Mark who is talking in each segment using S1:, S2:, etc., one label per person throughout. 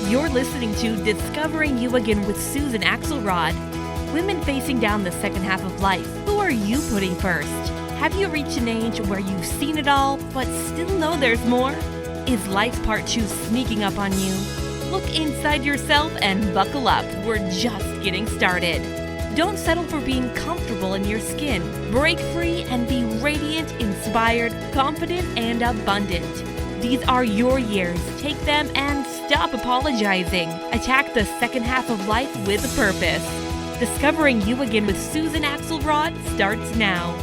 S1: You're listening to Discovering You Again with Susan Axelrod. Women facing down the second half of life. Who are you putting first? Have you reached an age where you've seen it all, but still know there's more? Is life's part 2 sneaking up on you? Look inside yourself and buckle up. We're just getting started. Don't settle for being comfortable in your skin. Break free and be radiant, inspired, confident, and abundant. These are your years. Take them and stop apologizing. Attack the second half of life with a purpose. Discovering You Again with Susan Axelrod starts now.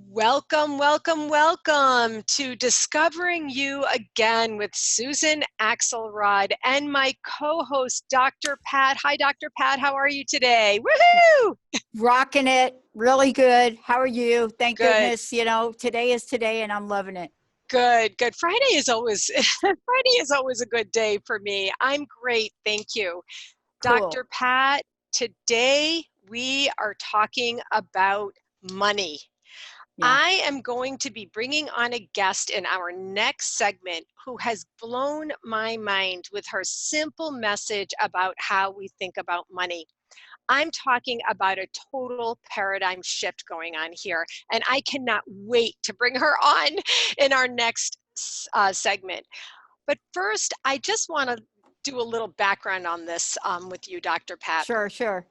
S2: Welcome, welcome, welcome to Discovering You Again with Susan Axelrod and my co-host, Dr. Pat. Hi, Dr. Pat. How are you today? Woohoo!
S3: Rocking it. Really good. How are you? Thank
S2: Good.
S3: goodness. You know, today is today and I'm loving it.
S2: Good, good. Friday is always a good day for me. I'm great. Thank you.
S3: Cool.
S2: Dr. Pat, today we are talking about money.
S3: Yeah.
S2: I am going to be bringing on a guest in our next segment who has blown my mind with her simple message about how we think about money. I'm talking about a total paradigm shift going on here, and I cannot wait to bring her on in our next segment. But first, I just want to do a little background on this with you, Dr. Pat.
S3: Sure.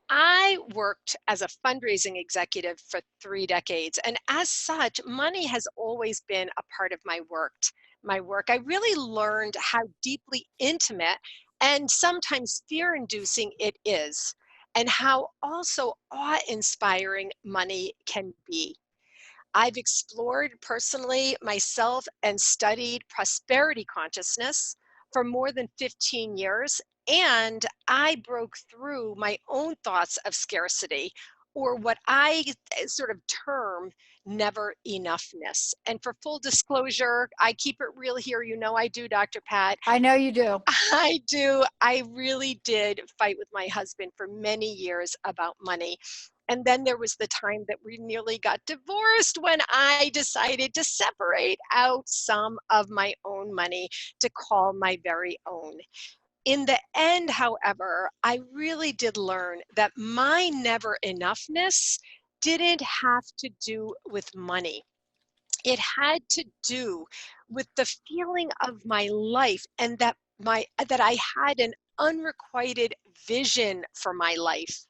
S2: I worked as a fundraising executive for 3 decades, and as such, money has always been a part of my work. I really learned how deeply intimate and sometimes fear-inducing it is, and how also awe-inspiring money can be. I've explored personally myself and studied prosperity consciousness for more than 15 years, and I broke through my own thoughts of scarcity, or what I sort of term never enoughness. And for full disclosure, I keep it real here. You know I do, Dr. Pat.
S3: I know you do.
S2: I do. I really did fight with my husband for many years about money. And then there was the time that we nearly got divorced when I decided to separate out some of my own money to call my very own. In the end, however, I really did learn that my never enoughness didn't have to do with money. It had to do with the feeling of my life, and that I had an unrequited vision for my life.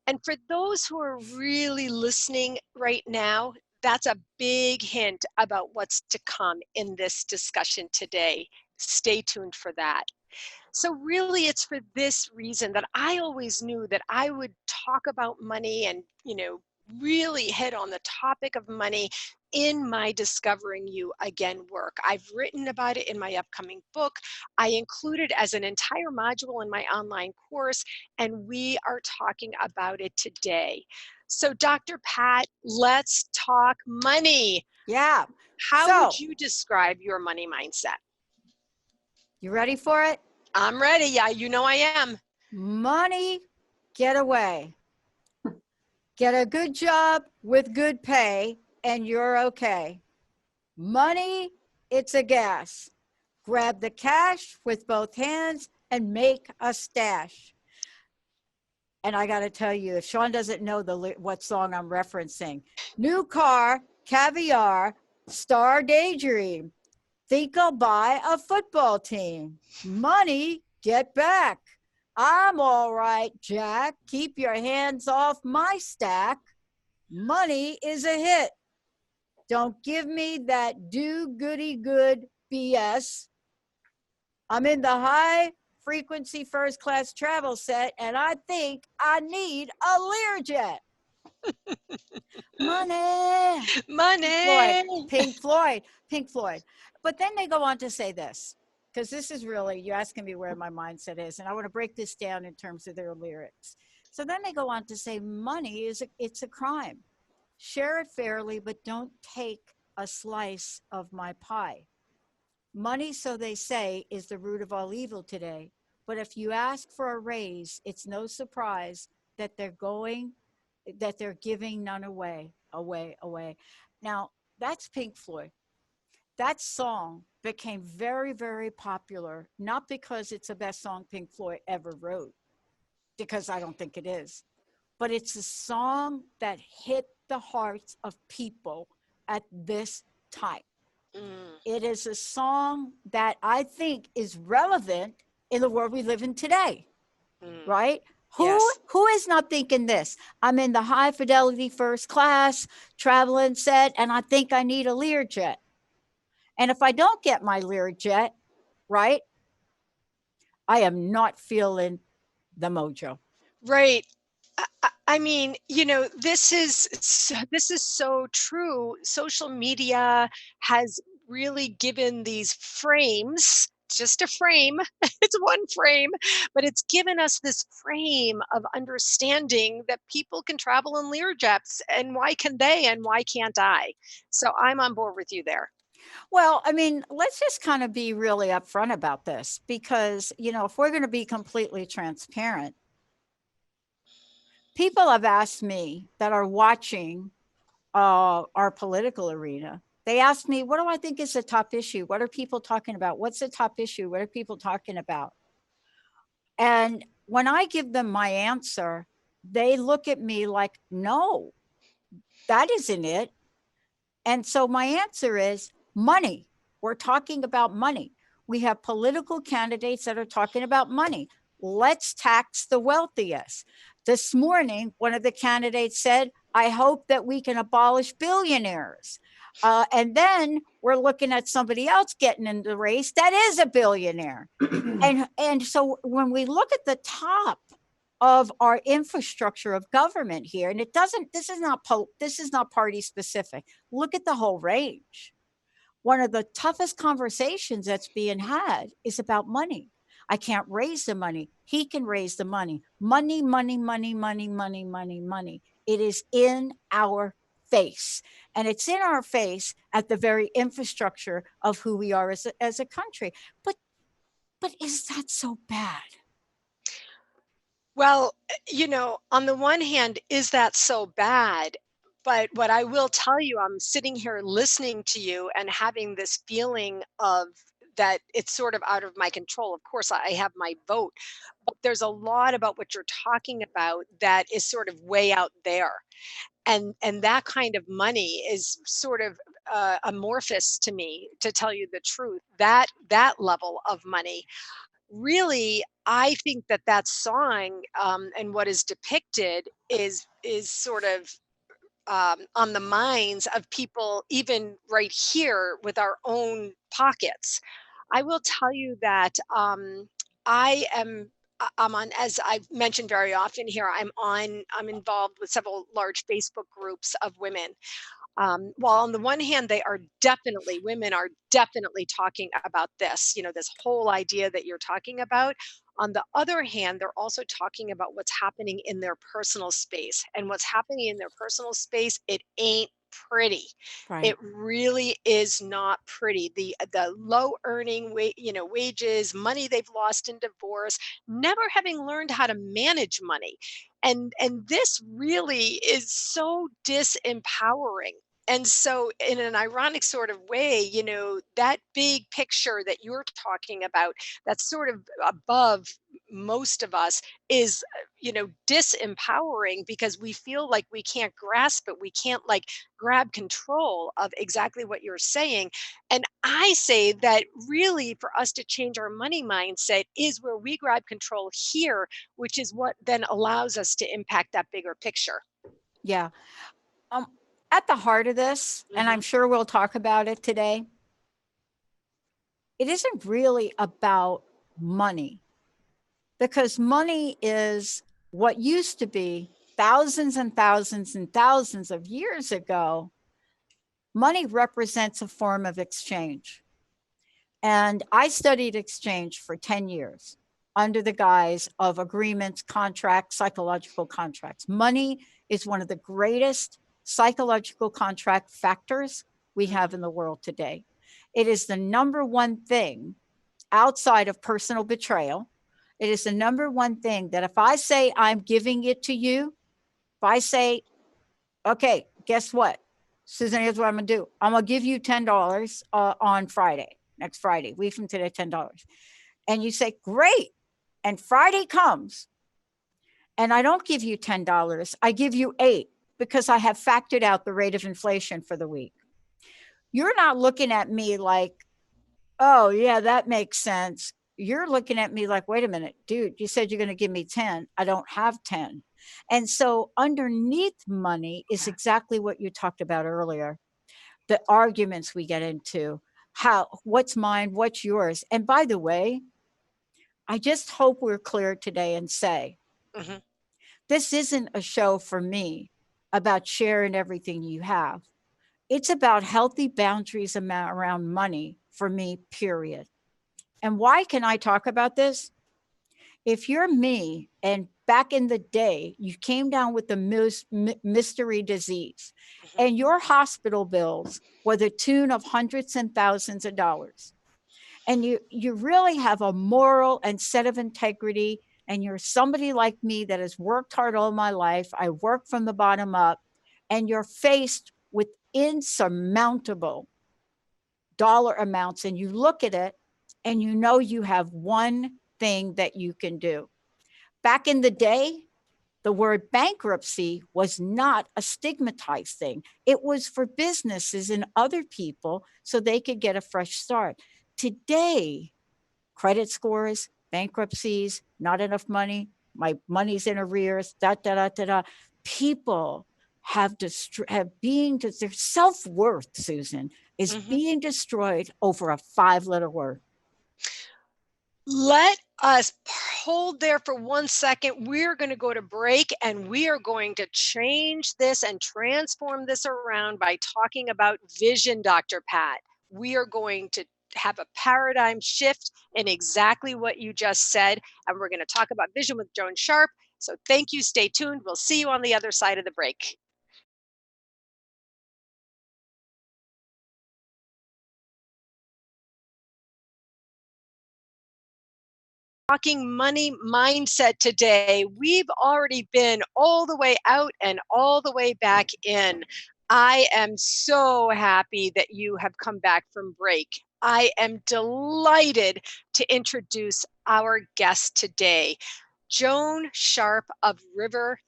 S2: And for those who are really listening right now, that's a big hint about what's to come in this discussion today. Stay tuned for that. So really, it's for this reason that I always knew that I would talk about money and, really hit on the topic of money in my Discovering You Again work. I've written about it in my upcoming book. I include it as an entire module in my online course, and we are talking about it today. So Dr. Pat, let's talk money.
S3: Yeah.
S2: How would you describe your money mindset?
S3: You ready for it?
S2: I'm ready. Yeah, you know I am.
S3: Money, get away. Get a good job with good pay and you're okay. Money, it's a gas. Grab the cash with both hands and make a stash. And I got to tell you, if Sean doesn't know what song I'm referencing, new car, caviar, star daydream. Think I'll buy a football team. Money, get back. I'm all right, Jack. Keep your hands off my stack. Money is a hit. Don't give me that do-goody-good BS. I'm in the high frequency first class travel set, and I think I need a Learjet. Money. Pink Floyd. But then they go on to say this, because this is really, you're asking me where my mindset is, and I want to break this down in terms of their lyrics. So then they go on to say money it's a crime. Share it fairly, but don't take a slice of my pie. Money, so they say, is the root of all evil today. But if you ask for a raise, it's no surprise that they're giving none away. away, away. Now, that's Pink Floyd. That song became very, very popular, not because it's the best song Pink Floyd ever wrote, because I don't think it is, but it's a song that hit the hearts of people at this time.
S2: Mm,
S3: It is a song that I think is relevant in the world we live in today,
S2: mm.
S3: right?
S2: Yes.
S3: Who is not thinking this? I'm in the high fidelity first class traveling set, and I think I need a Learjet. And if I don't get my Learjet, right, I am not feeling the mojo.
S2: Right. I mean, this is so true. Social media has really given these frames, just a frame. It's one frame, but it's given us this frame of understanding that people can travel in Learjets, and why can they and why can't I? So I'm on board with you there.
S3: Well, I mean, let's just kind of be really upfront about this because, if we're going to be completely transparent, people have asked me that are watching our political arena. They asked me, what do I think is the top issue? What are people talking about? What's the top issue? What are people talking about? And when I give them my answer, they look at me like, no, that isn't it. And so my answer is money. We're talking about money. We have political candidates that are talking about money. Let's tax the wealthiest. This morning, one of the candidates said, I hope that we can abolish billionaires. And then we're looking at somebody else getting in the race that is a billionaire. And so when we look at the top of our infrastructure of government here, and it doesn't, this is not party specific. Look at the whole range. One of the toughest conversations that's being had is about money. I can't raise the money. He can raise the money. Money, money, money, money, money, money, money. It is in our face. And it's in our face at the very infrastructure of who we are as a country. But is that so bad?
S2: Well, on the one hand, is that so bad? But what I will tell you, I'm sitting here listening to you and having this feeling of that it's sort of out of my control. Of course, I have my vote, but there's a lot about what you're talking about that is sort of way out there. And that kind of money is sort of amorphous to me, to tell you the truth. That level of money really, I think that song, and what is depicted is sort of on the minds of people, even right here with our own pockets. I will tell you that I am. I'm on, as I've mentioned very often here, I'm involved with several large Facebook groups of women. While on the one hand, women are definitely talking about this, this whole idea that you're talking about. On the other hand, they're also talking about what's happening in their personal space. And what's happening in their personal space, it ain't pretty.
S3: Right.
S2: It really is not pretty. The low earning wages, money they've lost in divorce, never having learned how to manage money. And this really is so disempowering. And so, in an ironic sort of way, that big picture that you're talking about, that's sort of above most of us, is, disempowering, because we feel like we can't grasp it. We can't like grab control of exactly what you're saying. And I say that really, for us to change our money mindset is where we grab control here, which is what then allows us to impact that bigger picture.
S3: Yeah. Um, at the heart of this, and I'm
S2: Hmm.
S3: sure we'll talk about it today, it isn't really about money because money is what used to be thousands and thousands and thousands of years ago. Money represents a form of exchange. And I studied exchange for 10 years under the guise of agreements, contracts, psychological contracts. Money is one of the greatest psychological contract factors we have in the world today. It is the number one thing outside of personal betrayal. It is the number one thing that if I say I'm giving it to you, if I say, okay, guess what? Susan, here's what I'm going to do. I'm going to give you $10 on Friday, next Friday, week from today, $10. And you say, great. And Friday comes and I don't give you $10. I give you $8 because I have factored out the rate of inflation for the week. You're not looking at me like, oh, yeah, that makes sense. You're looking at me like, wait a minute, dude, you said you're going to give me 10. I don't have 10. And so underneath money is exactly what you talked about earlier. The arguments we get into, what's mine, what's yours. And by the way, I just hope we're clear today and say,
S2: Mhm.
S3: this isn't a show for me about sharing everything you have. It's about healthy boundaries around money for me, period. And why can I talk about this? If you're me and back in the day, you came down with the mystery disease
S2: Mhm.
S3: and your hospital bills were the tune of hundreds and thousands of dollars, and you really have a moral and set of integrity, and you're somebody like me that has worked hard all my life, I work from the bottom up, and you're faced with insurmountable dollar amounts, and you look at it and you know you have one thing that you can do. Back in the day, the word bankruptcy was not a stigmatized thing. It was for businesses and other people so they could get a fresh start. Today, credit scores, bankruptcies, not enough money, my money's in arrears, da da da da da. People their self-worth, Susan, is
S2: Mhm.
S3: being destroyed over a 5-letter word.
S2: Let us hold there for 1 second. We're going to go to break and we are going to change this and transform this around by talking about vision, Dr. Pat. We are going to have a paradigm shift in exactly what you just said. And we're going to talk about vision with Joan Sharp. So thank you. Stay tuned. We'll see you on the other side of the break. Talking money mindset today. We've already been all the way out and all the way back in. I am so happy that you have come back from break. I am delighted to introduce our guest today, Joan Sharp of River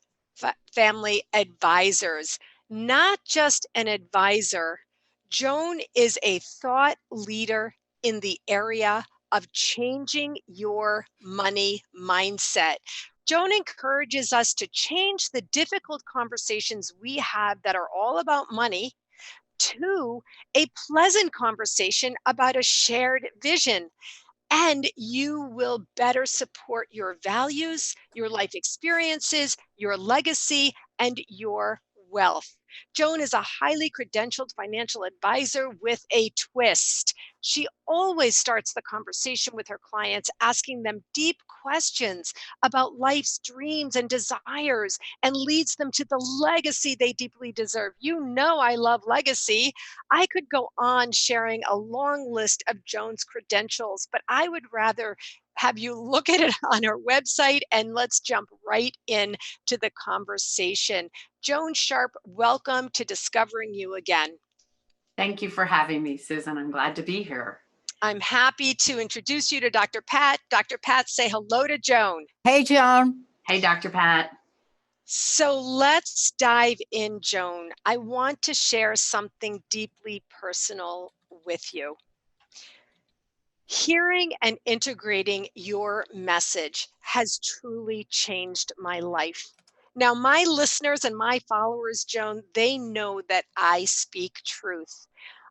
S2: Family Advisors. Not just an advisor, Joan is a thought leader in the area of changing your money mindset. Joan encourages us to change the difficult conversations we have that are all about money to a pleasant conversation about a shared vision. And you will better support your values, your life experiences, your legacy, and your wealth. Joan is a highly credentialed financial advisor with a twist. She always starts the conversation with her clients, asking them deep questions about life's dreams and desires, and leads them to the legacy they deeply deserve. You know, I love legacy. I could go on sharing a long list of Joan's credentials, but I would rather have you look at it on her website, and let's jump right in to the conversation. Joan Sharp, welcome to Discovering You Again.
S4: Thank you for having me, Susan. I'm glad to be here.
S2: I'm happy to introduce you to Dr. Pat. Dr. Pat, say hello to Joan.
S3: Hey, Joan.
S4: Hey, Dr. Pat.
S2: So let's dive in, Joan. I want to share something deeply personal with you. Hearing and integrating your message has truly changed my life. Now, my listeners and my followers, Joan, they know that I speak truth.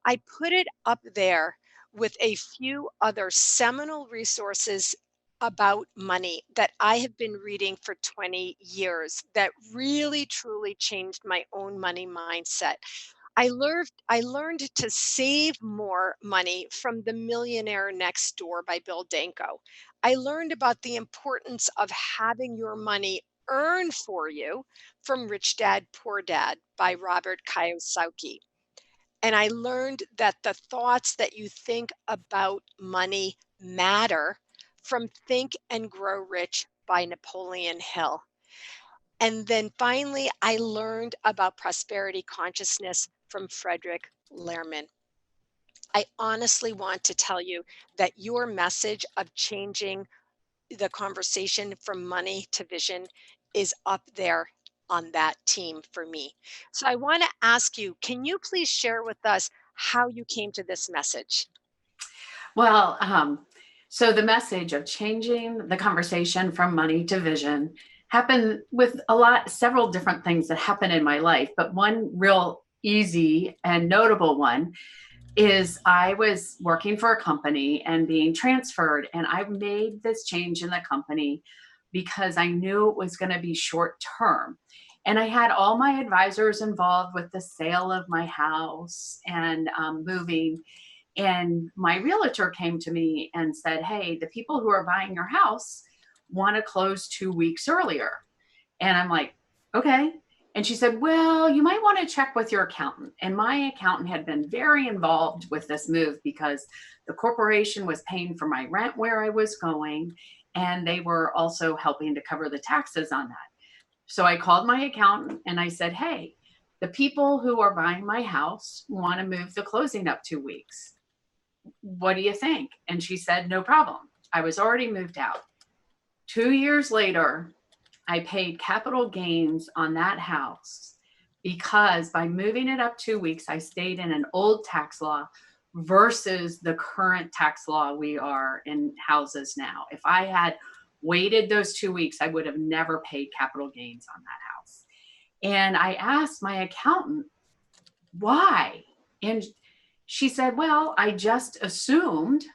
S2: I put it up there with a few other seminal resources about money that I have been reading for 20 years that really, truly changed my own money mindset. I learned to save more money from The Millionaire Next Door by Bill Danko. I learned about the importance of having your money earn for you from Rich Dad Poor Dad by Robert Kiyosaki. And I learned that the thoughts that you think about money matter from Think and Grow Rich by Napoleon Hill. And then finally, I learned about prosperity consciousness from Frederick Lehrman. I honestly want to tell you that your message of changing the conversation from money to vision is up there on that team for me. So I want to ask you, can you please share with us how you came to this message?
S4: Well, so the message of changing the conversation from money to vision happened with several different things that happened in my life. But one real easy and notable one is I was working for a company and being transferred, and I made this change in the company because I knew it was going to be short term. And I had all my advisors involved with the sale of my house and moving. And my realtor came to me and said, "Hey, the people who are buying your house want to close 2 weeks earlier." And I'm like, "Okay." And she said, "Well, you might want to check with your accountant." And my accountant had been very involved with this move because the corporation was paying for my rent where I was going, and they were also helping to cover the taxes on that. So I called my accountant and I said, "Hey, the people who are buying my house want to move the closing up 2 weeks. What do you think?" And she said, "No problem." I was already moved out. 2 years later, I paid capital gains on that house because by moving it up 2 weeks, I stayed in an old tax law versus the current tax law we are in houses now. If I had waited those 2 weeks, I would have never paid capital gains on that house. And I asked my accountant, why? And she said, "Well, I just assumed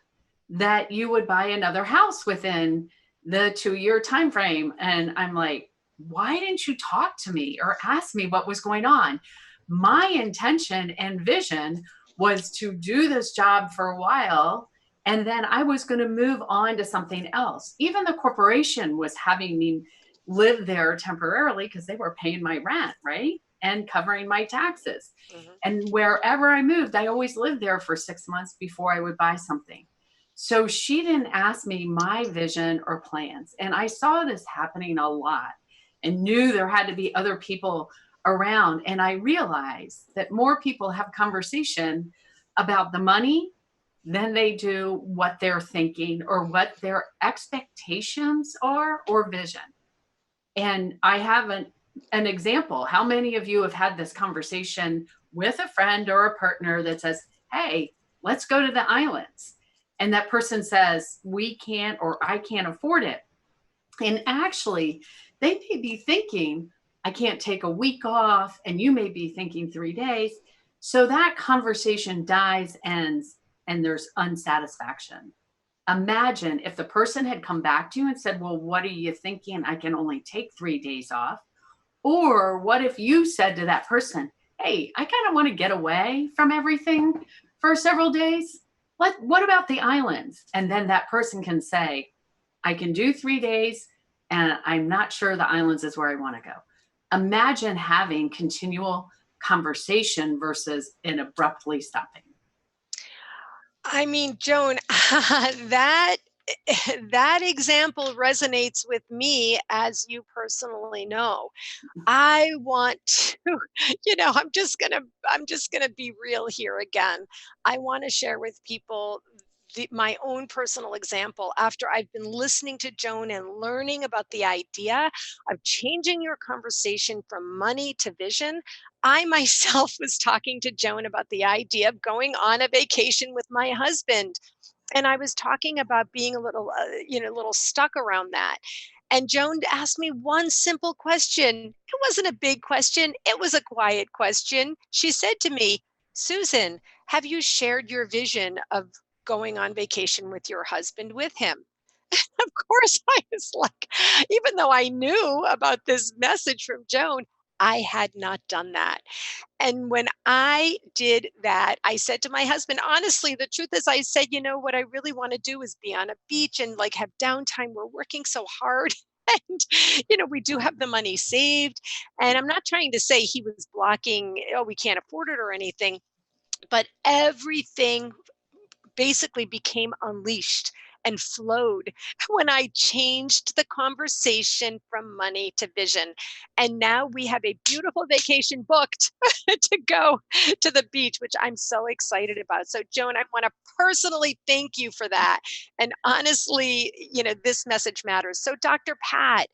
S4: that you would buy another house within the 2 year time frame." And I'm like, "Why didn't you talk to me or ask me what was going on?" My intention and vision was to do this job for a while, and then I was going to move on to something else. Even the corporation was having me live there temporarily because they were paying my rent, right? And covering my taxes.
S2: Mhm.
S4: And wherever I moved, I always lived there for 6 months before I would buy something. So she didn't ask me my vision or plans. And I saw this happening a lot and knew there had to be other people around. And I realized that more people have conversation about the money than they do what they're thinking or what their expectations are or vision. And I have an example. How many of you have had this conversation with a friend or a partner that says, "Hey, let's go to the islands"? And that person says, "We can't," or "I can't afford it." And actually, they may be thinking, "I can't take a week off." And you may be thinking 3 days. So that conversation dies, ends, and there's unsatisfaction. Imagine if the person had come back to you and said, "Well, what are you thinking? I can only take 3 days off." Or what if you said to that person, "Hey, I kind of want to get away from everything for several days. What about the islands?" And then that person can say, "I can do 3 days and I'm not sure the islands is where I want to go." Imagine having continual conversation versus an abruptly stopping.
S2: I mean, Joan, that that example resonates with me, as you personally know. I want to, I'm just gonna be real here again. I want to share with people my own personal example after I've been listening to Joan and learning about the idea of changing your conversation from money to vision. I myself was talking to Joan about the idea of going on a vacation with my husband, and I was talking about being a little, a little stuck around that. And Joan asked me one simple question. It wasn't a big question, it was a quiet question. She said to me, "Susan, have you shared your vision of going on vacation with your husband with him?" Of course, I was like, even though I knew about this message from Joan, I had not done that. And when I did that, I said to my husband, honestly, the truth is, I said, what I really want to do is be on a beach and like have downtime. We're working so hard. And, we do have the money saved. And I'm not trying to say he was blocking, oh, we can't afford it or anything, but everything basically became unleashed. and flowed when I changed the conversation from money to vision. And now we have a beautiful vacation booked to go to the beach, which I'm so excited about. So, Joan, I want to personally thank you for that. And honestly, this message matters. So, Dr. Pat,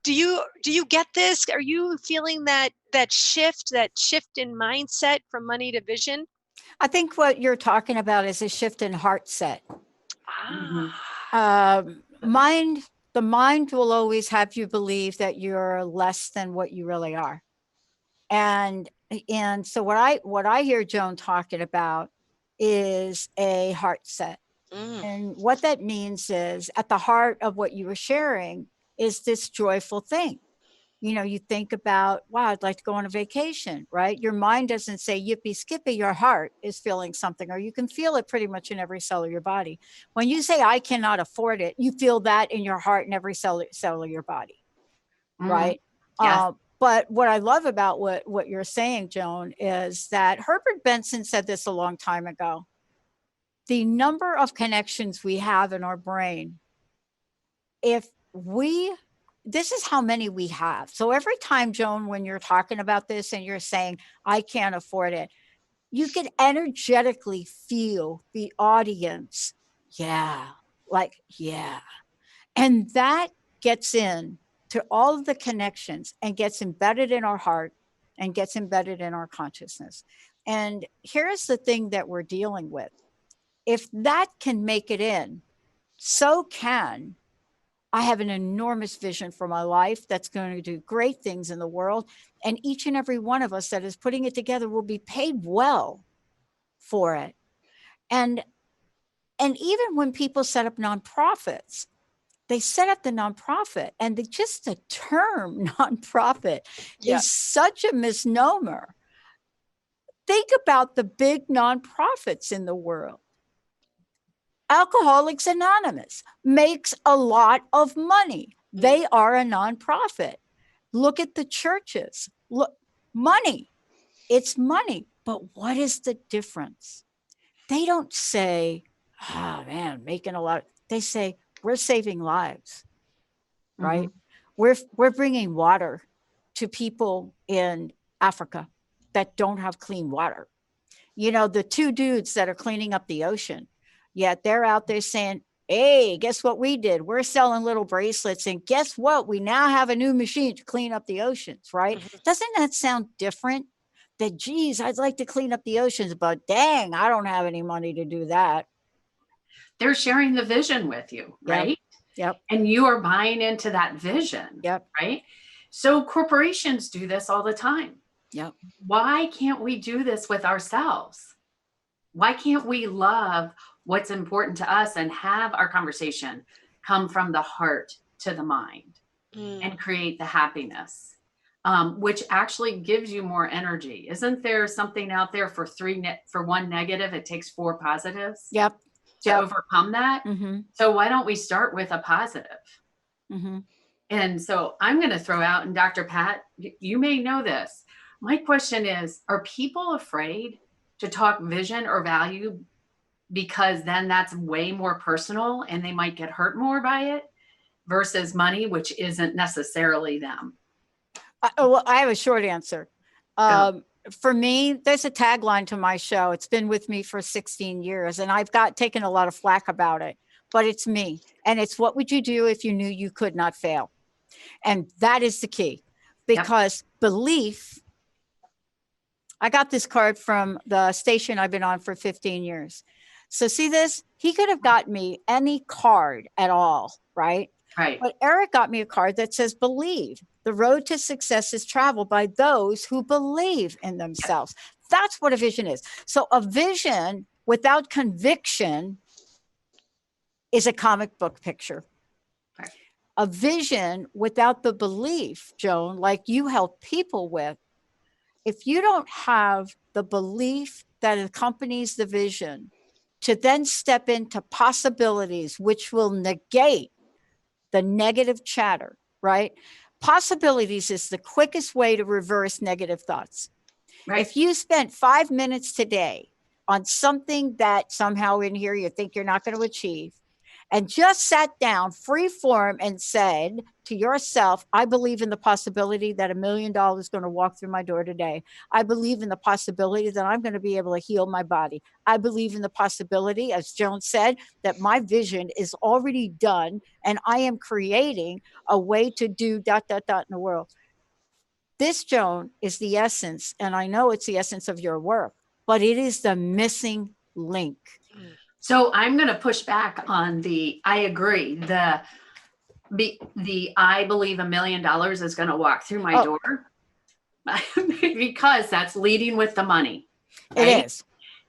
S2: do you get this? Are you feeling that shift in mindset from money to vision?
S3: I think what you're talking about is a shift in heart set.
S2: Ah.
S3: The mind will always have you believe that you're less than what you really are. And so what I hear Joan talking about is a heart set. And what that means is, at the heart of what you were sharing is this joyful thing. You think about, wow, I'd like to go on a vacation, right? Your mind doesn't say yippee skippy, your heart is feeling something, or you can feel it pretty much in every cell of your body. When you say, I cannot afford it, you feel that in your heart and every cell of your body, right?
S4: Yes.
S3: But what I love about what you're saying, Joan, is that Herbert Benson said this a long time ago. The number of connections we have in our brain, this is how many we have. So every time, Joan, when you're talking about this and you're saying, I can't afford it, you can energetically feel the audience. Yeah. And that gets in to all of the connections and gets embedded in our heart and gets embedded in our consciousness. And here's the thing that we're dealing with. If that can make it in, so can I have an enormous vision for my life that's going to do great things in the world. And each and every one of us that is putting it together will be paid well for it. And even when people set up nonprofits, they set up the nonprofit, and just the term nonprofit is such a misnomer. Think about the big nonprofits in the world. Alcoholics Anonymous makes a lot of money. They are a nonprofit. Look at the churches. Look, money. It's money. But what is the difference? They don't say, oh man, making a lot. They say, we're saving lives, right? We're bringing water to people in Africa that don't have clean water. The two dudes that are cleaning up the ocean, yet they're out there saying, hey, guess what we did? We're selling little bracelets, and guess what? We now have a new machine to clean up the oceans, right? Doesn't that sound different? That, geez, I'd like to clean up the oceans, but dang, I don't have any money to do that.
S4: They're sharing the vision with you, right?
S3: Yep.
S4: And you are buying into that vision, right? So corporations do this all the time.
S3: Yep.
S4: Why can't we do this with ourselves? Why can't we love what's important to us and have our conversation come from the heart to the mind and create the happiness, which actually gives you more energy? Isn't there something out there for one negative, it takes 4 positives?
S3: Yep.
S4: To overcome that. So why don't we start with a positive? And so I'm going to throw out, and Dr. Pat, you may know this. My question is, are people afraid to talk vision or value because then that's way more personal and they might get hurt more by it versus money, which isn't necessarily them?
S3: Well, I have a short answer. For me, there's a tagline to my show. It's been with me for 16 years, and I've taken a lot of flack about it, but it's me. And it's, what would you do if you knew you could not fail? And that is the key, because belief. I got this card from the station I've been on for 15 years. So see this? He could have got me any card at all, right?
S4: Right.
S3: But Eric got me a card that says, believe. The road to success is traveled by those who believe in themselves. That's what a vision is. So a vision without conviction is a comic book picture.
S4: Right.
S3: A vision without the belief, Joan, like you help people with, if you don't have the belief that accompanies the vision to then step into possibilities, which will negate the negative chatter, right? Possibilities is the quickest way to reverse negative thoughts. Right. If you spent 5 minutes today on something that somehow in here you think you're not going to achieve, and just sat down free form and said to yourself, I believe in the possibility that $1 million is going to walk through my door today. I believe in the possibility that I'm going to be able to heal my body. I believe in the possibility, as Joan said, that my vision is already done and I am creating a way to do ... in the world. This, Joan, is the essence, and I know it's the essence of your work, but it is the missing link.
S4: So I'm going to push back on I agree. The I believe $1 million is going to walk through my door because that's leading with the money. Right?
S3: It is.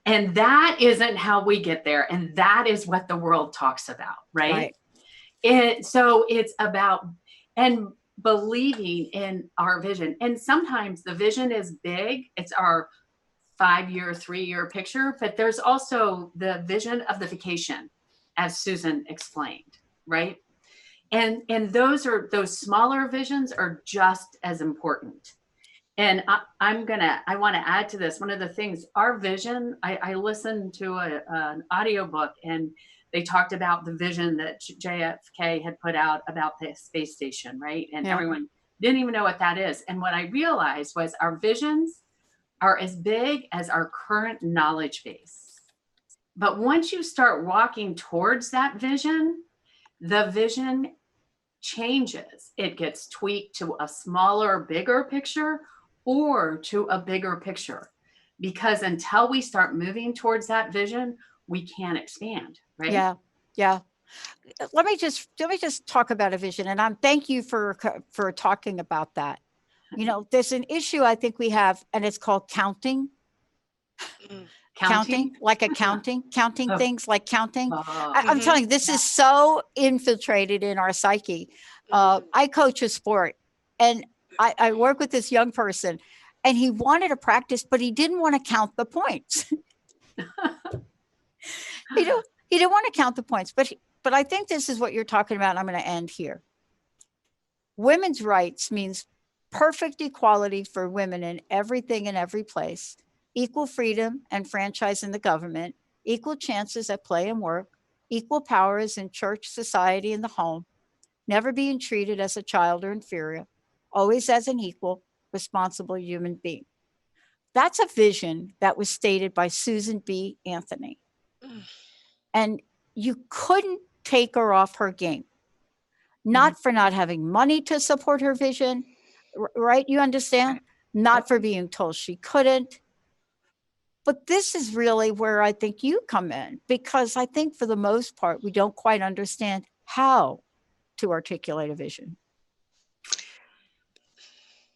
S4: And that isn't how we get there. And that is what the world talks about. Right. So it's about, and believing in our vision. And sometimes the vision is big. It's our 5-year, 3-year picture, but there's also the vision of the vacation, as Susan explained, right? And those smaller visions are just as important. And I want to add to this. One of the things, our vision, I listened to an audiobook, and they talked about the vision that JFK had put out about the space station, right? And everyone didn't even know what that is. And what I realized was our visions are as big as our current knowledge base. But once you start walking towards that vision, the vision changes. It gets tweaked to a smaller, bigger picture or to a bigger picture. Because until we start moving towards that vision, we can't expand, right?
S3: Yeah. Let me just talk about a vision, and thank you for talking about that. You know, there's an issue I think we have, and it's called counting. Counting, like accounting, counting things like counting. I'm telling you, this is so infiltrated in our psyche. I coach a sport, and I work with this young person, and he wanted to practice, but he didn't want to count the points. He didn't want to count the points, but I think this is what you're talking about. And I'm going to end here. Women's rights means perfect equality for women in everything and every place, equal freedom and franchise in the government, equal chances at play and work, equal powers in church, society, and the home, never being treated as a child or inferior, always as an equal, responsible human being. That's a vision that was stated by Susan B. Anthony. And you couldn't take her off her game, not for not having money to support her vision, right? You understand? Not for being told she couldn't. But this is really where I think you come in, because I think for the most part, we don't quite understand how to articulate a vision.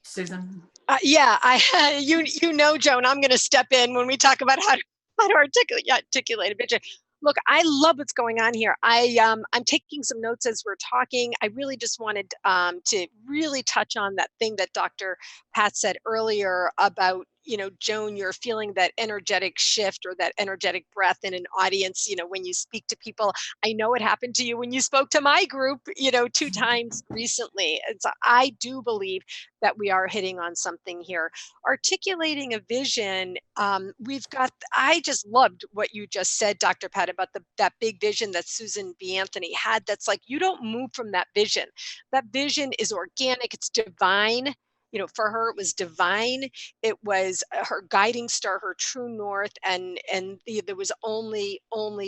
S4: Susan?
S2: You know, Joan, I'm going to step in when we talk about how to articulate a vision. Look, I love what's going on here. I'm taking some notes as we're talking. I really just wanted to really touch on that thing that Dr. Pat said earlier about, you know, Joan, you're feeling that energetic shift or that energetic breath in an audience, you know, when you speak to people. I know it happened to you when you spoke to my group, you know, 2 times recently. And so I do believe that we are hitting on something here. Articulating a vision, I just loved what you just said, Dr. Pat, about that big vision that Susan B. Anthony had. That's like, you don't move from that vision. That vision is organic, it's divine. You know, for her, it was divine. It was her guiding star, her true north, and there was only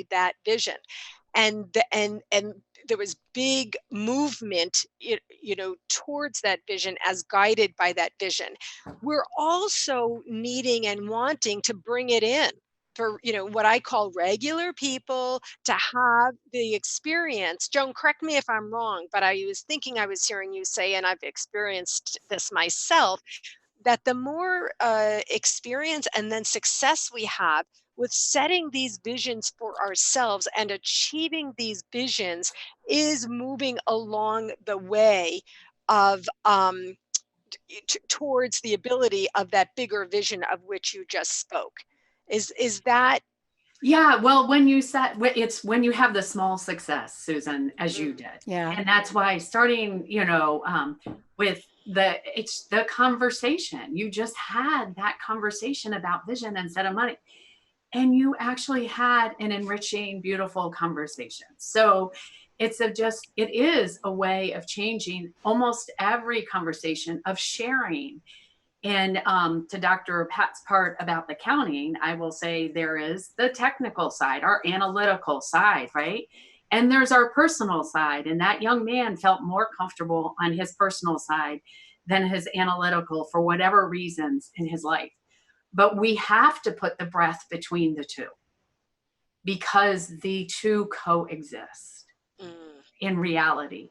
S2: that vision, and there was big movement, you know, towards that vision as guided by that vision. We're also needing and wanting to bring it in for, you know, what I call regular people to have the experience. Joan, correct me if I'm wrong, but I was thinking I was hearing you say, and I've experienced this myself, that the more experience and then success we have with setting these visions for ourselves and achieving these visions is moving along the way of towards the ability of that bigger vision of which you just spoke. Is that?
S4: Yeah, well, when you have the small success, Susan, as you did.
S3: Yeah.
S4: And that's why starting, you know, with it's the conversation. You just had that conversation about vision instead of money. and you actually had an enriching, beautiful conversation. So it is a way of changing almost every conversation, of sharing. And to Dr. Pat's part about the counting, I will say there is the technical side, our analytical side, right? And there's our personal side. And that young man felt more comfortable on his personal side than his analytical for whatever reasons in his life. But we have to put the breath between the two because the two coexist in reality,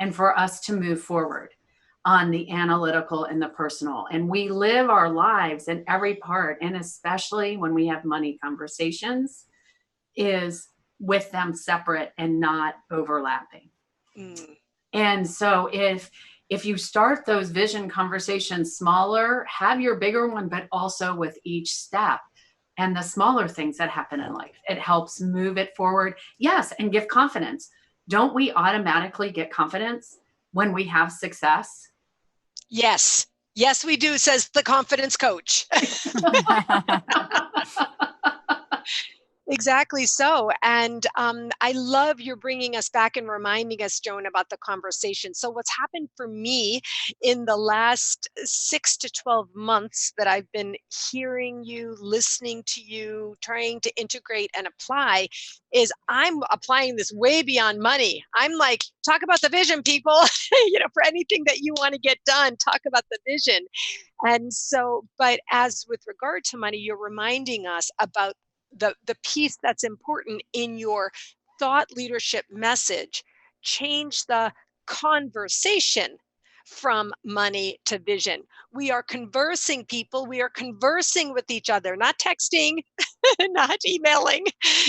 S4: and for us to move forward on the analytical and the personal. And we live our lives in every part, and especially when we have money conversations, is with them separate and not overlapping. And so if you start those vision conversations smaller, have your bigger one, but also with each step and the smaller things that happen in life, it helps move it forward. Yes, and give confidence. Don't we automatically get confidence when we have success?
S2: Yes. Yes, we do, says the confidence coach. Exactly so. And I love you're bringing us back and reminding us, Joan, about the conversation. So what's happened for me in the last 6 to 12 months that I've been hearing you, listening to you, trying to integrate and apply is I'm applying this way beyond money. I'm like, talk about the vision, people. For anything that you want to get done, talk about the vision. And so, but as with regard to money, you're reminding us about the piece that's important in your thought leadership message. Change the conversation from money to vision. We are conversing, people. We are conversing with each other, not texting, not emailing.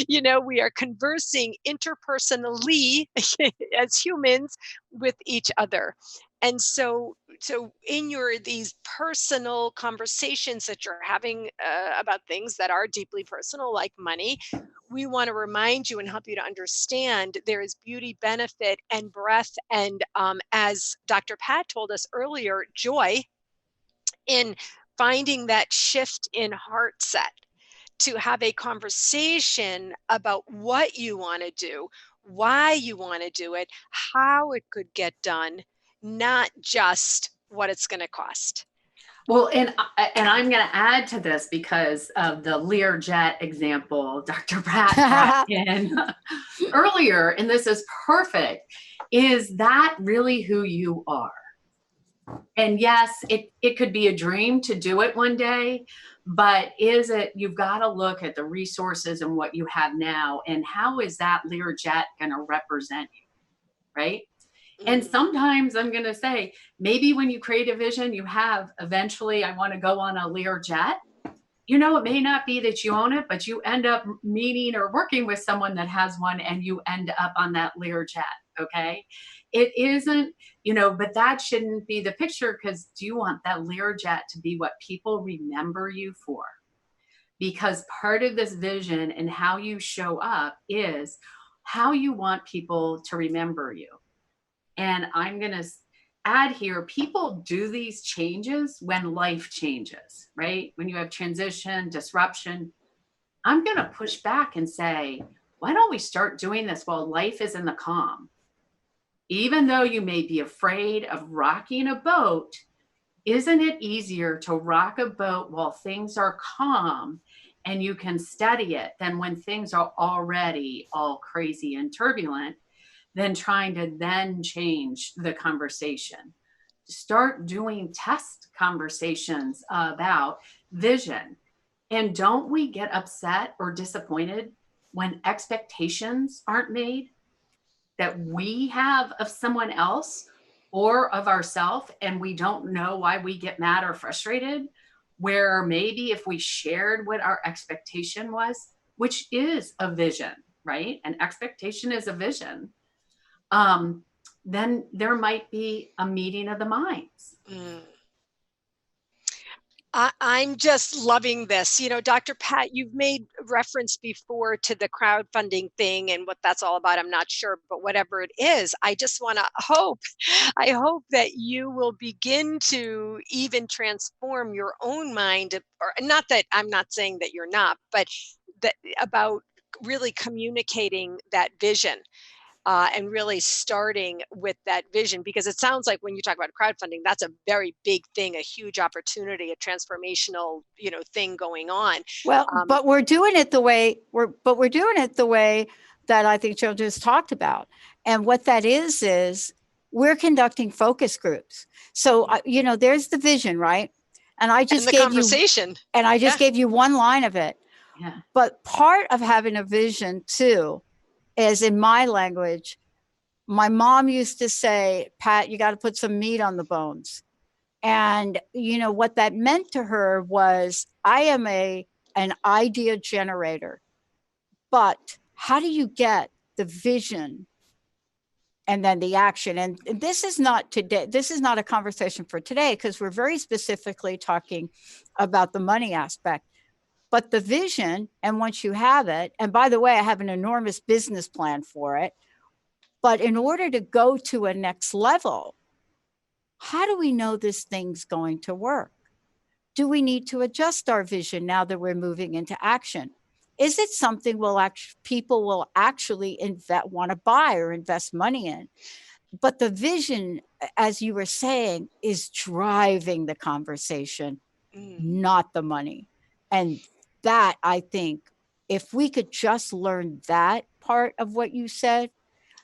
S2: We are conversing interpersonally as humans with each other. And so in these personal conversations that you're having about things that are deeply personal, like money, we want to remind you and help you to understand there is beauty, benefit, and breadth. And as Dr. Pat told us earlier, joy in finding that shift in heart set to have a conversation about what you want to do, why you want to do it, how it could get done, not just what it's going to cost.
S4: Well, and I'm going to add to this because of the Learjet example Dr. Pratt brought in earlier, and this is perfect. Is that really who you are? And yes, it could be a dream to do it one day, but you've got to look at the resources and what you have now, and how is that Learjet going to represent you, right? And sometimes I'm going to say, maybe when you create a vision, you have eventually, I want to go on a Learjet. It may not be that you own it, but you end up meeting or working with someone that has one, and you end up on that Learjet. Okay. It isn't, but that shouldn't be the picture, because do you want that Learjet to be what people remember you for? Because part of this vision and how you show up is how you want people to remember you. And I'm going to add here, people do these changes when life changes, right? When you have transition, disruption. I'm going to push back and say, why don't we start doing this while life is in the calm? Even though you may be afraid of rocking a boat, isn't it easier to rock a boat while things are calm and you can steady it than when things are already all crazy and turbulent, than trying to then change the conversation? Start doing test conversations about vision. And don't we get upset or disappointed when expectations aren't made that we have of someone else or of ourselves, and we don't know why we get mad or frustrated? Where maybe if we shared what our expectation was, which is a vision, right? An expectation is a vision. Then there might be a meeting of the minds.
S2: I'm just loving this. Dr. Pat, you've made reference before to the crowdfunding thing and what that's all about. I'm not sure, but whatever it is, I just want to I hope that you will begin to even transform your own mind, or not that I'm not saying that you're not, but about really communicating that vision. And really starting with that vision, because it sounds like when you talk about crowdfunding, that's a very big thing, a huge opportunity, a transformational, thing going on.
S3: Well, but we're doing it the way that I think Joe just talked about. And what that is we're conducting focus groups. So, there's the vision, right? And I just
S2: and the
S3: gave
S2: conversation.
S3: gave you one line of it.
S4: Yeah.
S3: But part of having a vision too is, in my language, my mom used to say, Pat, you got to put some meat on the bones. And what that meant to her was, I am an idea generator, but how do you get the vision and then the action? And this is not today. This is not a conversation for today, because we're very specifically talking about the money aspect. But the vision, and once you have it, and by the way, I have an enormous business plan for it. But in order to go to a next level, how do we know this thing's going to work? Do we need to adjust our vision now that we're moving into action? Is it something people will actually want to buy or invest money in? But the vision, as you were saying, is driving the conversation, not the money. And that, I think, if we could just learn that part of what you said,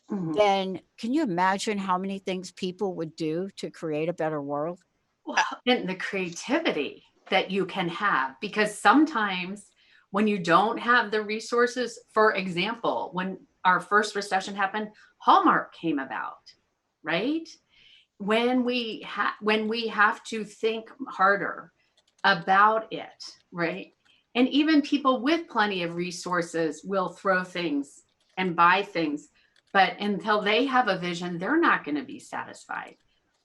S3: then can you imagine how many things people would do to create a better world?
S4: Well, and the creativity that you can have, because sometimes when you don't have the resources, for example, when our first recession happened, Hallmark came about, right? When we have to think harder about it, right? And even people with plenty of resources will throw things and buy things, but until they have a vision, they're not going to be satisfied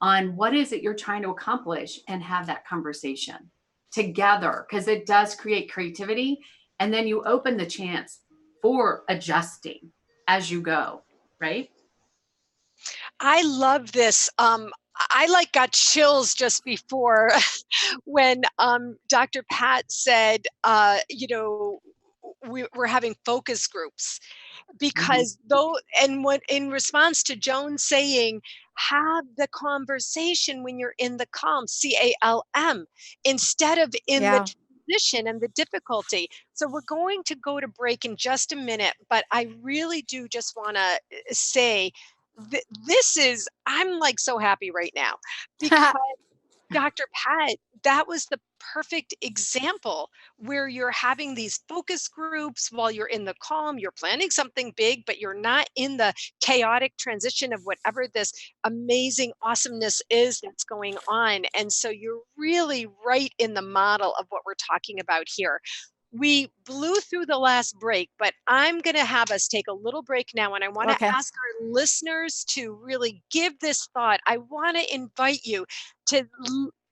S4: on what is it you're trying to accomplish, and have that conversation together, because it does create creativity. And then you open the chance for adjusting as you go, right?
S2: I love this. I got chills just before when Dr. Pat said, we're having focus groups, because what in response to Joan saying, have the conversation when you're in the calm, CALM, instead of in the transition and the difficulty. So we're going to go to break in just a minute, but I really do just want to say I'm like so happy right now, because Dr. Pat, that was the perfect example where you're having these focus groups while you're in the calm, you're planning something big, but you're not in the chaotic transition of whatever this amazing awesomeness is that's going on. And so you're really right in the model of what we're talking about here. We blew through the last break, but I'm going to have us take a little break now. And I want to ask our listeners to really give this thought. I want to invite you to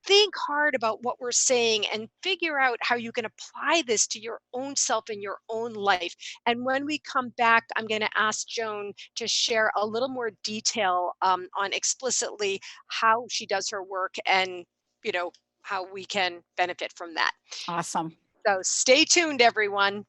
S2: think hard about what we're saying and figure out how you can apply this to your own self in your own life. And when we come back, I'm going to ask Joan to share a little more detail on explicitly how she does her work, and how we can benefit from that.
S3: Awesome.
S2: So stay tuned, everyone.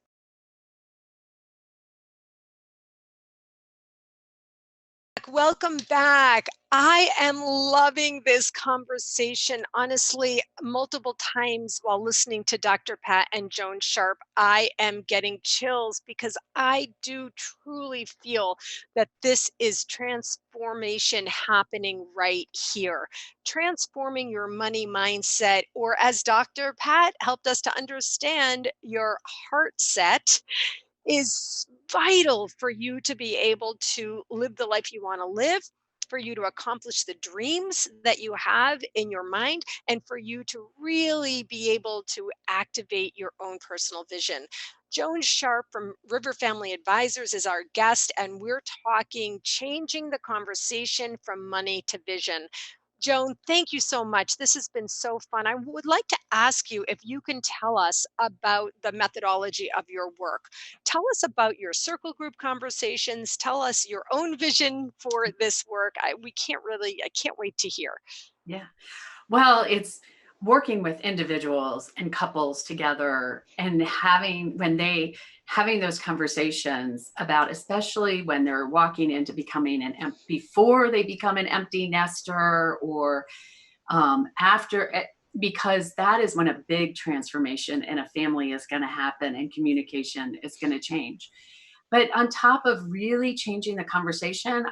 S2: Welcome back. I am loving this conversation. Honestly, multiple times while listening to Dr. Pat and Joan Sharp, I am getting chills, because I do truly feel that this is transformation happening right here. Transforming your money mindset, or as Dr. Pat helped us to understand, your heart set, is vital for you to be able to live the life you want to live, for you to accomplish the dreams that you have in your mind, and for you to really be able to activate your own personal vision. Joan Sharp from River Family Advisors is our guest, and we're talking changing the conversation from money to vision. Joan, thank you so much. This has been so fun. I would like to ask you if you can tell us about the methodology of your work. Tell us about your circle group conversations. Tell us your own vision for this work. I can't wait to hear.
S4: Yeah. Well, working with individuals and couples together and having those conversations about, especially when they're walking into becoming before they become an empty nester, or after it, because that is when a big transformation in a family is going to happen and communication is going to change. But on top of really changing the conversation,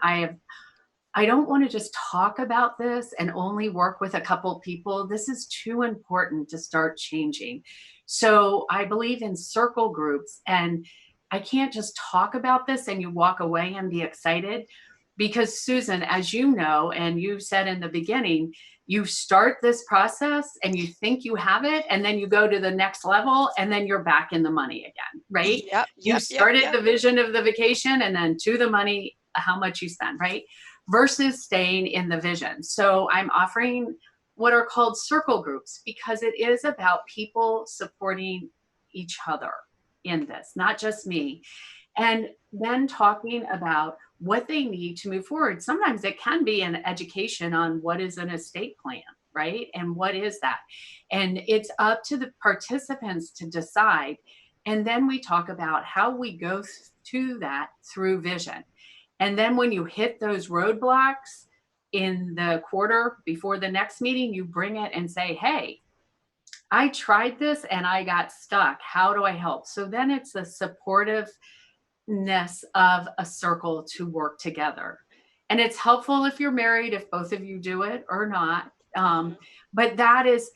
S4: I don't want to just talk about this and only work with a couple people. This is too important to start changing. So I believe in circle groups, and I can't just talk about this and you walk away and be excited. Because Susan, as you know, and you said in the beginning, you start this process and you think you have it, and then you go to the next level and then you're back in the money again, right? You started the vision of the vacation and then to the money, how much you spend, right? Versus staying in the vision. So I'm offering what are called circle groups, because it is about people supporting each other in this, not just me. And then talking about what they need to move forward. Sometimes it can be an education on what is an estate plan, right? And what is that? And it's up to the participants to decide. And then we talk about how we go to that through vision. And then when you hit those roadblocks in the quarter before the next meeting, you bring it and say, hey, I tried this and I got stuck. How do I help? So then it's the supportiveness of a circle to work together. And it's helpful if you're married, if both of you do it or not. But that is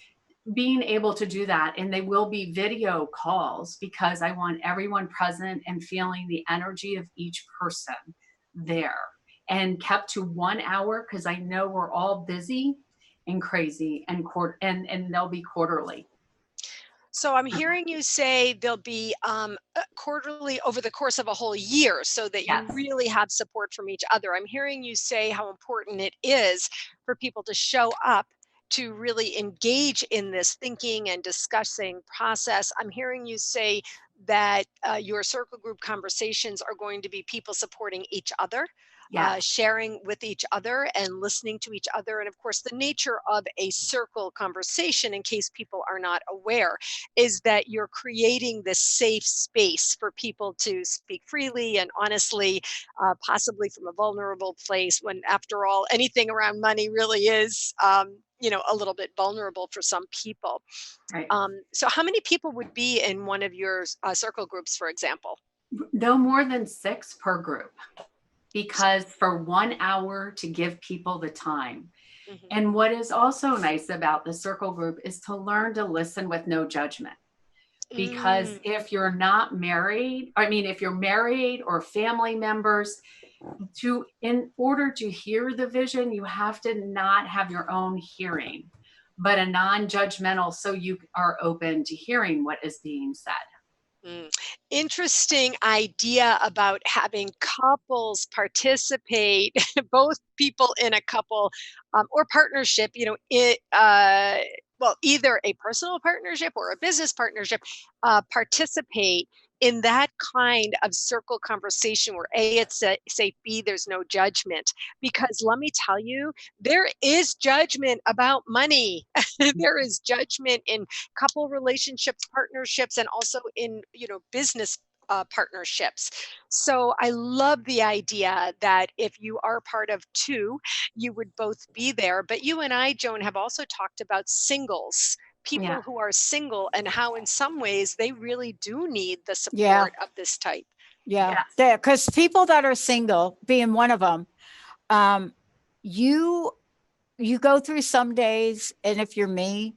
S4: being able to do that. And they will be video calls, because I want everyone present and feeling the energy of each person there, and kept to 1 hour, because I know we're all busy and crazy, and they'll be quarterly.
S2: So I'm hearing you say they'll be quarterly over the course of a whole year, so that you really have support from each other. I'm hearing you say how important it is for people to show up, to really engage in this thinking and discussing process. I'm hearing you say that your circle group conversations are going to be people supporting each other, sharing with each other and listening to each other. And of course, the nature of a circle conversation, in case people are not aware, is that you're creating this safe space for people to speak freely and honestly, possibly from a vulnerable place, when after all, anything around money really is, a little bit vulnerable for some people.
S4: Right.
S2: So how many people would be in one of your circle groups, for example?
S4: No more than 6 per group, because for 1 hour to give people the time. Mm-hmm. And what is also nice about the circle group is to learn to listen with no judgment. Because if you're not married, if you're married or family members, in order to hear the vision, you have to not have your own hearing, but a non-judgmental, so you are open to hearing what is being said.
S2: Interesting idea about having couples participate, both people in a couple or partnership, either a personal partnership or a business partnership, participate in that kind of circle conversation where A, it's safe, B, there's no judgment. Because let me tell you, there is judgment about money. There is judgment in couple relationships, partnerships, and also in, business partnerships. So I love the idea that if you are part of 2, you would both be there. But you and I, Joan, have also talked about singles. People who are single, and how in some ways they really do need the support of this type.
S3: Because people that are single, being one of them, you go through some days, and if you're me,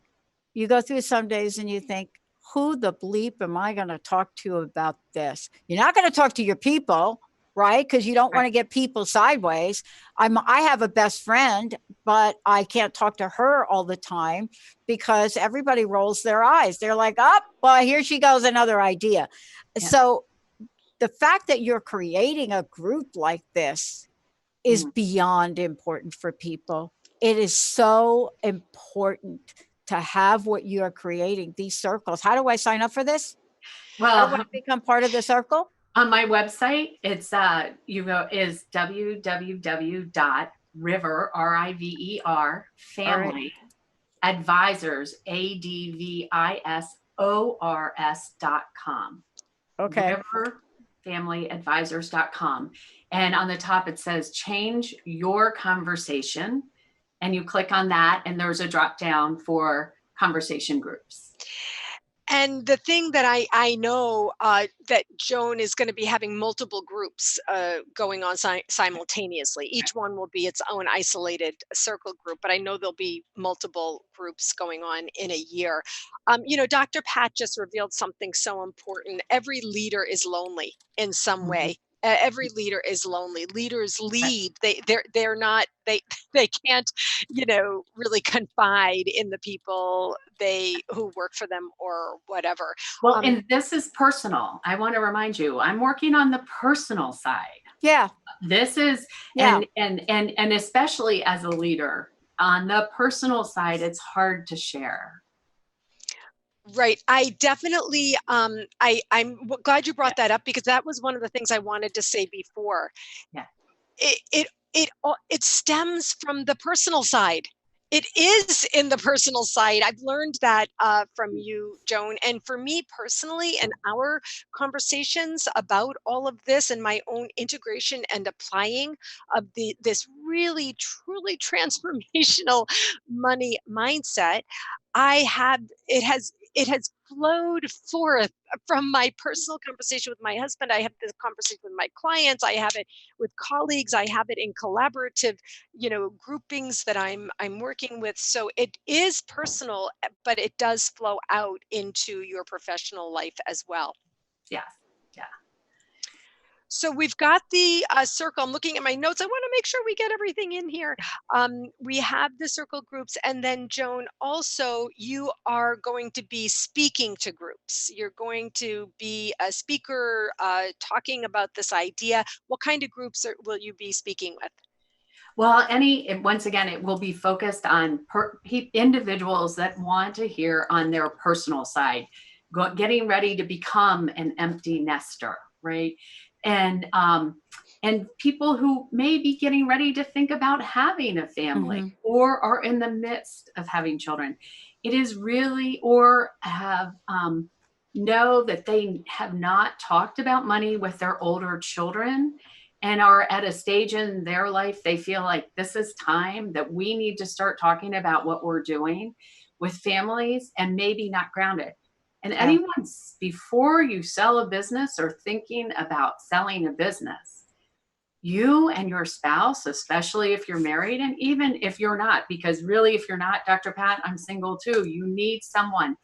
S3: you go through some days and you think, who the bleep am I going to talk to about this? You're not going to talk to your people, right? Because you don't want to get people sideways. I have a best friend, but I can't talk to her all the time because everybody rolls their eyes. They're like, oh, well, here she goes, another idea. Yeah. So the fact that you're creating a group like this is beyond important for people. It is so important to have what you are creating, these circles. How do I sign up for this? How do I become part of the circle?
S4: On my website, it's is www.river, RIVER, family, advisors, ADVISORS.com.
S3: Okay.
S4: riverfamilyadvisors.com. And on the top, it says change your conversation. And you click on that, and there's a drop down for conversation groups.
S2: And the thing that I know that Joan is going to be having multiple groups going on simultaneously. Each one will be its own isolated circle group, but I know there'll be multiple groups going on in a year. Dr. Pat just revealed something so important. Every leader is lonely in some way. Every leader is lonely. Leaders lead. They're not. They can't, really confide in the people who work for them or whatever.
S4: Well, and this is personal. I want to remind you, I'm working on the personal side.
S3: Yeah.
S4: This is,
S3: Yeah.
S4: and especially as a leader, on the personal side, it's hard to share.
S2: Right. I definitely, I'm glad you brought that up, because that was one of the things I wanted to say before.
S4: Yeah.
S2: It stems from the personal side. It is in the personal side. I've learned that from you, Joan, and for me personally, and our conversations about all of this and my own integration and applying of this really, truly transformational money mindset. It has flowed forth from my personal conversation with my husband. I have this conversation with my clients. I have it with colleagues. I have it in collaborative, groupings that I'm working with. So it is personal, but it does flow out into your professional life as well.
S4: Yeah. Yeah.
S2: So we've got the circle. I'm looking at my notes. I want to make sure we get everything in here. We have the circle groups. And then, Joan, also, you are going to be speaking to groups. You're going to be a speaker talking about this idea. What kind of groups will you be speaking with?
S4: Well, once again, it will be focused on individuals that want to hear on their personal side, getting ready to become an empty nester, right? And people who may be getting ready to think about having a family or are in the midst of having children. It is really, or have know that they have not talked about money with their older children and are at a stage in their life they feel like this is time that we need to start talking about what we're doing with families, and maybe not grounded. And anyone's, before you sell a business or thinking about selling a business, you and your spouse, especially if you're married, and even if you're not, because really, if you're not, Dr. Pat, I'm single too, you need someone.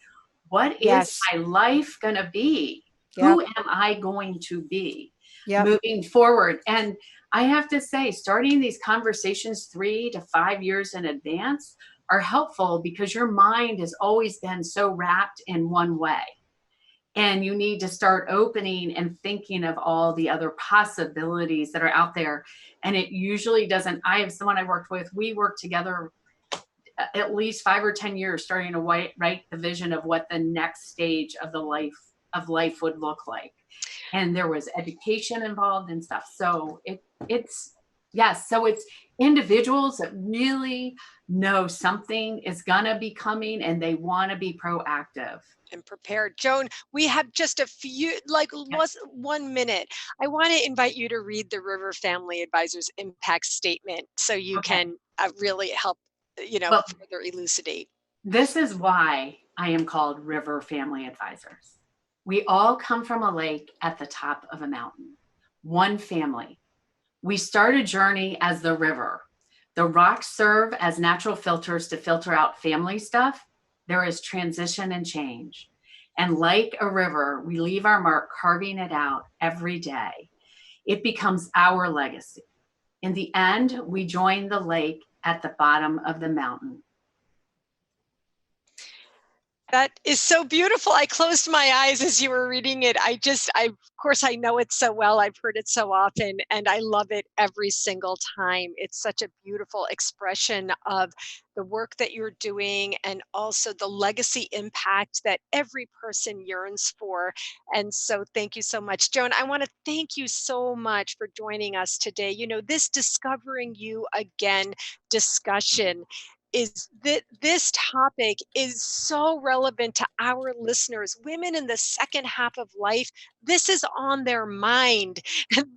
S4: What is my life going to be? Who am I going to be moving forward? And I have to say, starting these conversations 3 to 5 years in advance are helpful, because your mind has always been so wrapped in one way. And you need to start opening and thinking of all the other possibilities that are out there. And it usually doesn't. I have someone I worked with, we worked together at least 5 or 10 years starting to write the vision of what the next stage of life would look like. And there was education involved and stuff. So it's individuals that really know something is gonna be coming, and they want to be proactive
S2: and prepared. Joan, we have just a few, less 1 minute. I want to invite you to read the River Family Advisors impact statement, so you can really help, further elucidate.
S4: This is why I am called River Family Advisors. We all come from a lake at the top of a mountain, one family. We start a journey as the river. The rocks serve as natural filters to filter out family stuff. There is transition and change. And like a river, we leave our mark carving it out every day. It becomes our legacy. In the end, we join the lake at the bottom of the mountain.
S2: That is so beautiful. I closed my eyes as you were reading it. Of course, I know it so well. I've heard it so often, and I love it every single time. It's such a beautiful expression of the work that you're doing, and also the legacy impact that every person yearns for. And so thank you so much. Joan, I want to thank you so much for joining us today. This Discovering You Again discussion is that this topic is so relevant to our listeners. Women in the second half of life, this is on their mind.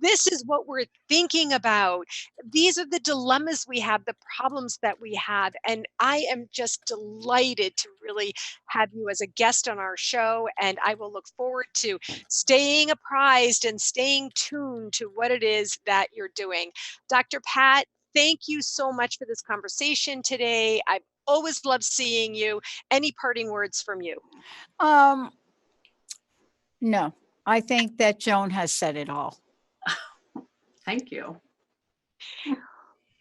S2: This is what we're thinking about. These are the dilemmas we have, the problems that we have. And I am just delighted to really have you as a guest on our show. And I will look forward to staying apprised and staying tuned to what it is that you're doing. Dr. Pat, thank you so much for this conversation today. I've always loved seeing you. Any parting words from you?
S3: No, I think that Joan has said it all.
S4: Thank you.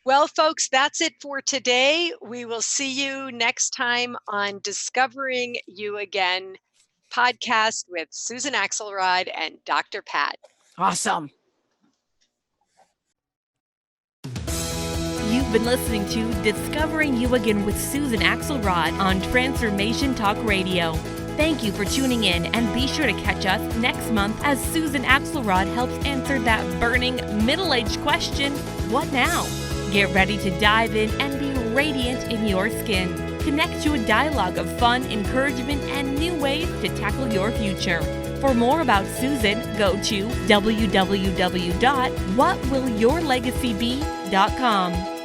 S2: Well, folks, that's it for today. We will see you next time on Discovering You Again podcast with Susan Axelrod and Dr. Pat.
S3: Awesome.
S1: You've been listening to Discovering You Again with Susan Axelrod on Transformation Talk Radio. Thank you for tuning in, and be sure to catch us next month as Susan Axelrod helps answer that burning middle-aged question, what now? Get ready to dive in and be radiant in your skin. Connect to a dialogue of fun, encouragement, and new ways to tackle your future. For more about Susan, go to www.whatwillyourlegacybe.com.